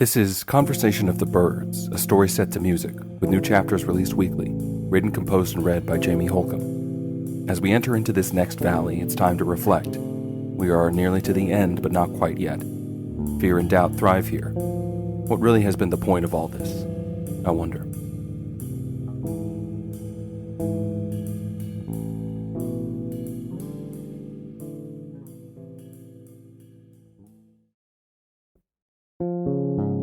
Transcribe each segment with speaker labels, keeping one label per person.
Speaker 1: This is Conversation of the Birds, a story set to music, with new chapters released weekly, written, composed, and read by Jamie Holcomb. As we enter into this next valley, it's time to reflect. We are nearly to the end, but not quite yet. Fear and doubt thrive here. What really has been the point of all this? I wonder.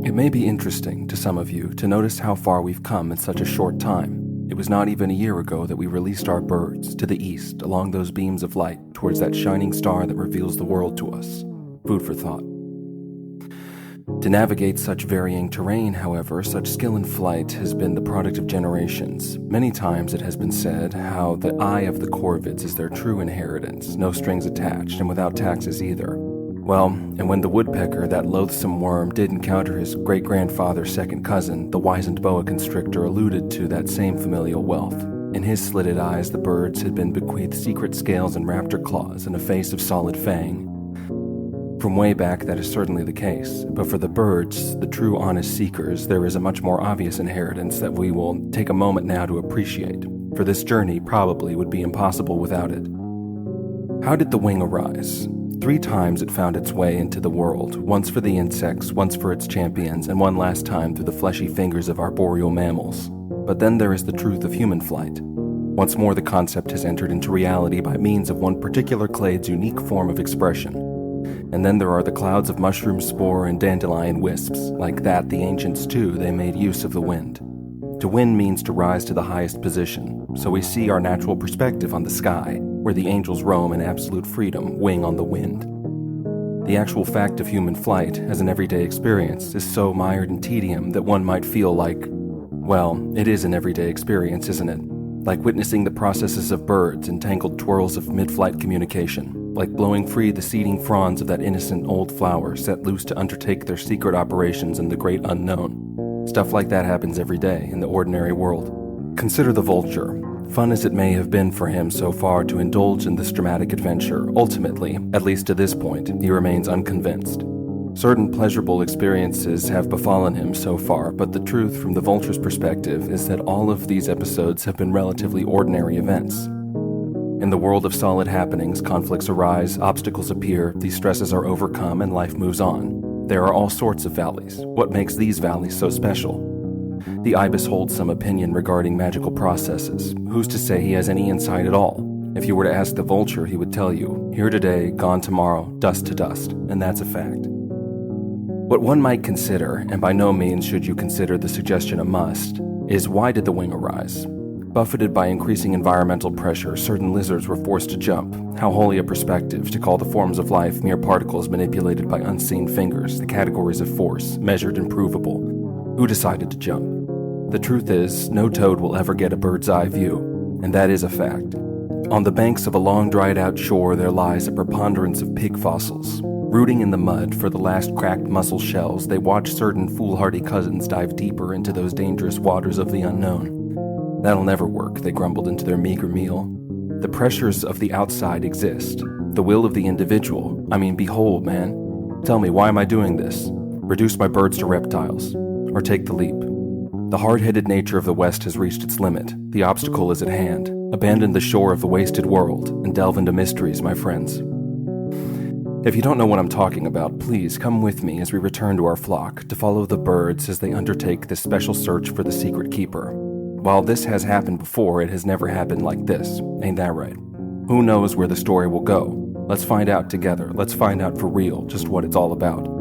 Speaker 1: It may be interesting to some of you to notice how far we've come in such a short time. It was not even a year ago that we released our birds to the east along those beams of light towards that shining star that reveals the world to us. Food for thought. To navigate such varying terrain, however, such skill in flight has been the product of generations. Many times it has been said how the eye of the corvids is their true inheritance, no strings attached and without taxes either. Well, and when the woodpecker, that loathsome worm, did encounter his great-grandfather's second cousin, the wizened boa constrictor alluded to that same familial wealth. In his slitted eyes, the birds had been bequeathed secret scales and raptor claws and a face of solid fang. From way back, that is certainly the case, but for the birds, the true honest seekers, there is a much more obvious inheritance that we will take a moment now to appreciate, for this journey probably would be impossible without it. How did the wing arise? 3 times it found its way into the world, once for the insects, once for its champions, and one last time through the fleshy fingers of arboreal mammals. But then there is the truth of human flight. Once more the concept has entered into reality by means of one particular clade's unique form of expression. And then there are the clouds of mushroom spore and dandelion wisps. Like that, the ancients too, they made use of the wind. To win means to rise to the highest position, so we see our natural perspective on the sky, where the angels roam in absolute freedom, wing on the wind. The actual fact of human flight, as an everyday experience, is so mired in tedium that one might feel like, well, it is an everyday experience, isn't it? Like witnessing the processes of birds and tangled twirls of mid-flight communication, like blowing free the seeding fronds of that innocent old flower set loose to undertake their secret operations in the great unknown. Stuff like that happens every day in the ordinary world. Consider the vulture. Fun as it may have been for him so far to indulge in this dramatic adventure, ultimately, at least to this point, he remains unconvinced. Certain pleasurable experiences have befallen him so far, but the truth from the vulture's perspective is that all of these episodes have been relatively ordinary events. In the world of solid happenings, conflicts arise, obstacles appear, these stresses are overcome, and life moves on. There are all sorts of valleys. What makes these valleys so special? The ibis holds some opinion regarding magical processes. Who's to say he has any insight at all? If you were to ask the vulture, he would tell you, here today, gone tomorrow, dust to dust, and that's a fact. What one might consider, and by no means should you consider the suggestion a must, is why did the wing arise? Buffeted by increasing environmental pressure, certain lizards were forced to jump. How holy a perspective to call the forms of life mere particles manipulated by unseen fingers, the categories of force, measured and provable. Who decided to jump? The truth is, no toad will ever get a bird's eye view, and that is a fact. On the banks of a long dried out shore there lies a preponderance of pig fossils. Rooting in the mud for the last cracked mussel shells, they watch certain foolhardy cousins dive deeper into those dangerous waters of the unknown. That'll never work, they grumbled into their meager meal. The pressures of the outside exist. The will of the individual. Behold, man. Tell me, why am I doing this? Reduce my birds to reptiles. Or take the leap. The hard-headed nature of the West has reached its limit. The obstacle is at hand. Abandon the shore of the wasted world and delve into mysteries, my friends. If you don't know what I'm talking about, please come with me as we return to our flock to follow the birds as they undertake this special search for the secret keeper. While this has happened before, it has never happened like this. Ain't that right? Who knows where the story will go? Let's find out together. Let's find out for real just what it's all about.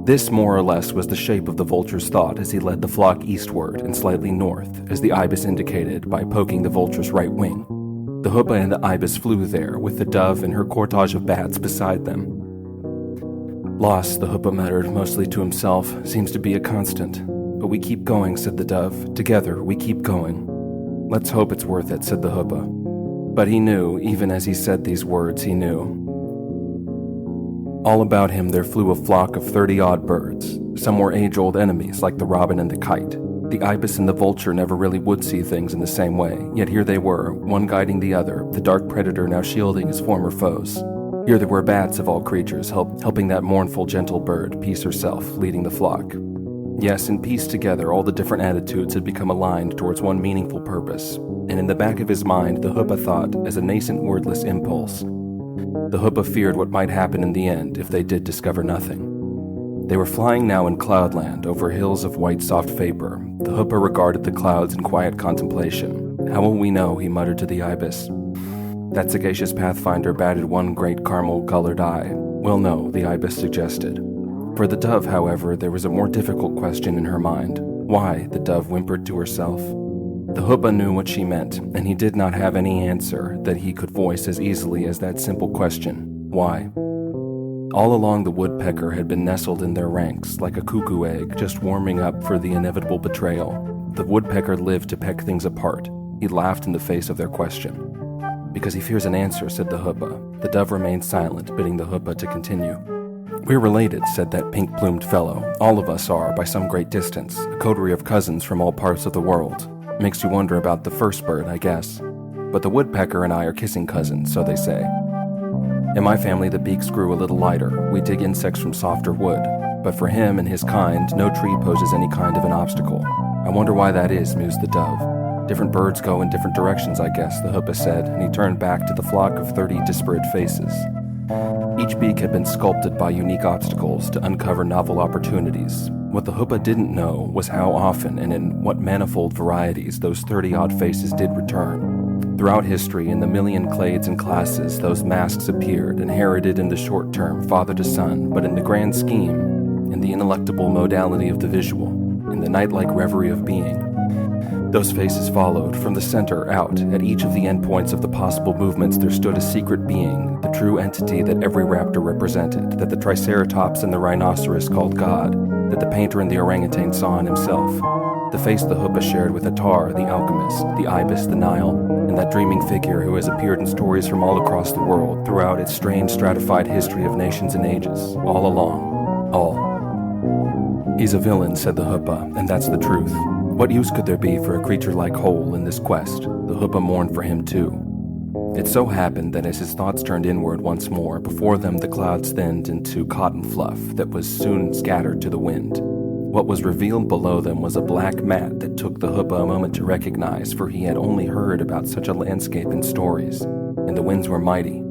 Speaker 1: This, more or less, was the shape of the vulture's thought as he led the flock eastward and slightly north, as the ibis indicated by poking the vulture's right wing. The hoopoe and the ibis flew there, with the dove and her cortege of bats beside them. Loss, the hoopoe muttered, mostly to himself, seems to be a constant. But we keep going, said the dove. Together, we keep going. Let's hope it's worth it, said the hoopoe. But he knew, even as he said these words, he knew. All about him there flew a flock of 30-odd birds. Some were age-old enemies, like the robin and the kite. The ibis and the vulture never really would see things in the same way, yet here they were, one guiding the other, the dark predator now shielding his former foes. Here there were bats of all creatures, helping that mournful, gentle bird, Peace herself, leading the flock. Yes, in peace together, all the different attitudes had become aligned towards one meaningful purpose, and in the back of his mind, the Hoopa thought as a nascent wordless impulse. The Hoopa feared what might happen in the end if they did discover nothing. They were flying now in cloudland over hills of white soft vapor. The Hoopa regarded the clouds in quiet contemplation. How will we know, he muttered to the ibis. That sagacious pathfinder batted one great caramel-colored eye. Well, no, the ibis suggested. For the dove, however, there was a more difficult question in her mind. Why, the dove whimpered to herself. The Hoopa knew what she meant, and he did not have any answer that he could voice as easily as that simple question. Why? All along, the woodpecker had been nestled in their ranks like a cuckoo egg, just warming up for the inevitable betrayal. The woodpecker lived to peck things apart. He laughed in the face of their question. Because he fears an answer, said the Hoopa. The dove remained silent, bidding the Hoopa to continue. We're related, said that pink-plumed fellow. All of us are, by some great distance, a coterie of cousins from all parts of the world. Makes you wonder about the first bird, I guess. But the woodpecker and I are kissing cousins, so they say. In my family, the beaks grew a little lighter. We dig insects from softer wood. But for him and his kind, no tree poses any kind of an obstacle. I wonder why that is, mused the dove. Different birds go in different directions, I guess, the Hoopa said, and he turned back to the flock of 30 disparate faces. Each beak had been sculpted by unique obstacles to uncover novel opportunities. What the Hoopa didn't know was how often and in what manifold varieties those 30-odd faces did return. Throughout history, in the million clades and classes, those masks appeared, inherited in the short term, father to son, but in the grand scheme, in the ineluctable modality of the visual, in the night-like reverie of being, those faces followed, from the center out. At each of the endpoints of the possible movements there stood a secret being, the true entity that every raptor represented, that the triceratops and the rhinoceros called God, that the painter and the orangutan saw in himself. The face the Hoopa shared with Atar, the alchemist, the ibis, the Nile, and that dreaming figure who has appeared in stories from all across the world throughout its strange stratified history of nations and ages, all along. All. He's a villain, said the Hoopa, and that's the truth. What use could there be for a creature like Hole in this quest? The Hoopa mourned for him too. It so happened that as his thoughts turned inward once more, before them the clouds thinned into cotton fluff that was soon scattered to the wind. What was revealed below them was a black mat that took the Hoopa a moment to recognize, for he had only heard about such a landscape in stories, and the winds were mighty.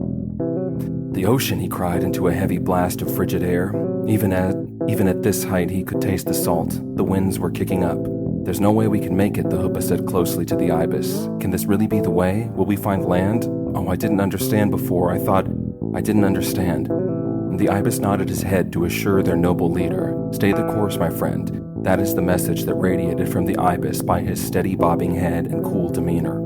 Speaker 1: The ocean, he cried into a heavy blast of frigid air. Even at this height he could taste the salt. The winds were kicking up. There's no way we can make it, the Hoopa said closely to the ibis. Can this really be the way? Will we find land? Oh, I didn't understand before. I thought I didn't understand. And the ibis nodded his head to assure their noble leader. Stay the course, my friend. That is the message that radiated from the ibis by his steady bobbing head and cool demeanor.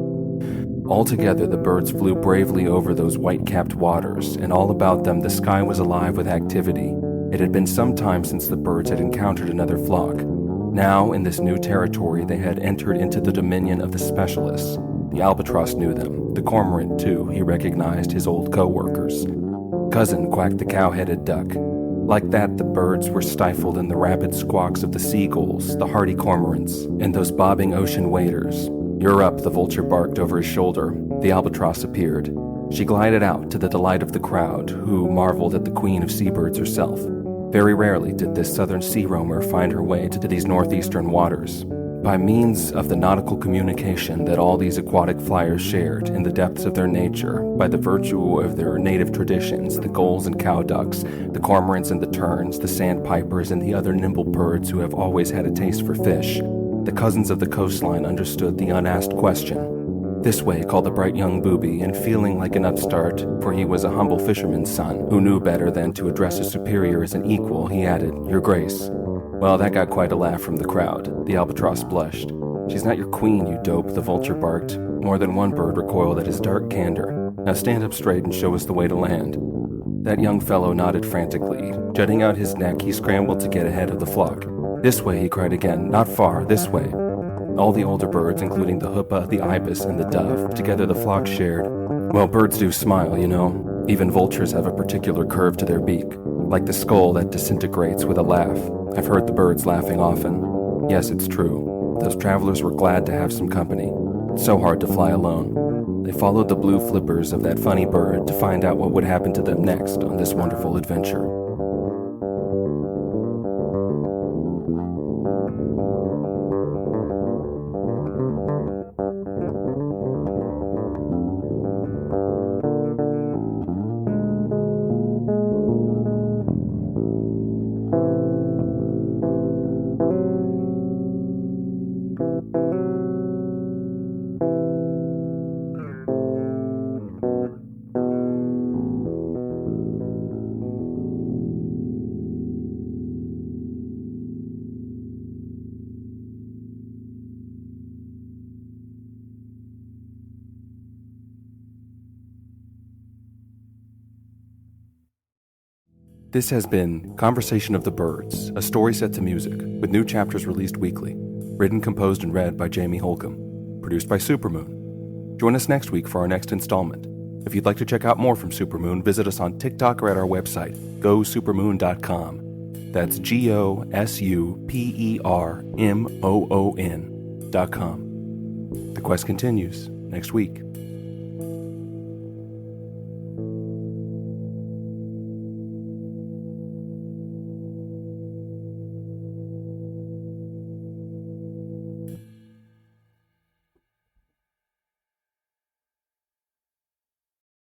Speaker 1: Altogether, the birds flew bravely over those white-capped waters, and all about them the sky was alive with activity. It had been some time since the birds had encountered another flock. Now, in this new territory, they had entered into the dominion of the specialists. The albatross knew them. The cormorant, too, he recognized his old co-workers. Cousin, quacked the cow-headed duck. Like that, the birds were stifled in the rapid squawks of the seagulls, the hardy cormorants, and those bobbing ocean waders. You're up, the vulture barked over his shoulder. The albatross appeared. She glided out to the delight of the crowd, who marveled at the queen of seabirds herself. Very rarely did this southern sea roamer find her way to these northeastern waters. By means of the nautical communication that all these aquatic flyers shared in the depths of their nature, by the virtue of their native traditions, the gulls and cow ducks, the cormorants and the terns, the sandpipers and the other nimble birds who have always had a taste for fish, the cousins of the coastline understood the unasked question. This way, called the bright young booby, and feeling like an upstart, for he was a humble fisherman's son, who knew better than to address a superior as an equal, he added, Your Grace. Well, that got quite a laugh from the crowd. The albatross blushed. She's not your queen, you dope, the vulture barked. More than one bird recoiled at his dark candor. Now stand up straight and show us the way to land. That young fellow nodded frantically. Jutting out his neck, he scrambled to get ahead of the flock. This way, he cried again. Not far, this way. All the older birds, including the Hoopa, the ibis, and the dove, together the flock shared. Well, birds do smile, you know. Even vultures have a particular curve to their beak, like the skull that disintegrates with a laugh. I've heard the birds laughing often. Yes, it's true. Those travelers were glad to have some company. It's so hard to fly alone. they followed the blue flippers of that funny bird to find out what would happen to them next on this wonderful adventure. This has been Conversation of the Birds, a story set to music, with new chapters released weekly. Written, composed, and read by Jamie Holcomb. Produced by Supermoon. Join us next week for our next installment. If you'd like to check out more from Supermoon, visit us on TikTok or at our website, gosupermoon.com. That's GOSUPERMOON.com. The quest continues next week.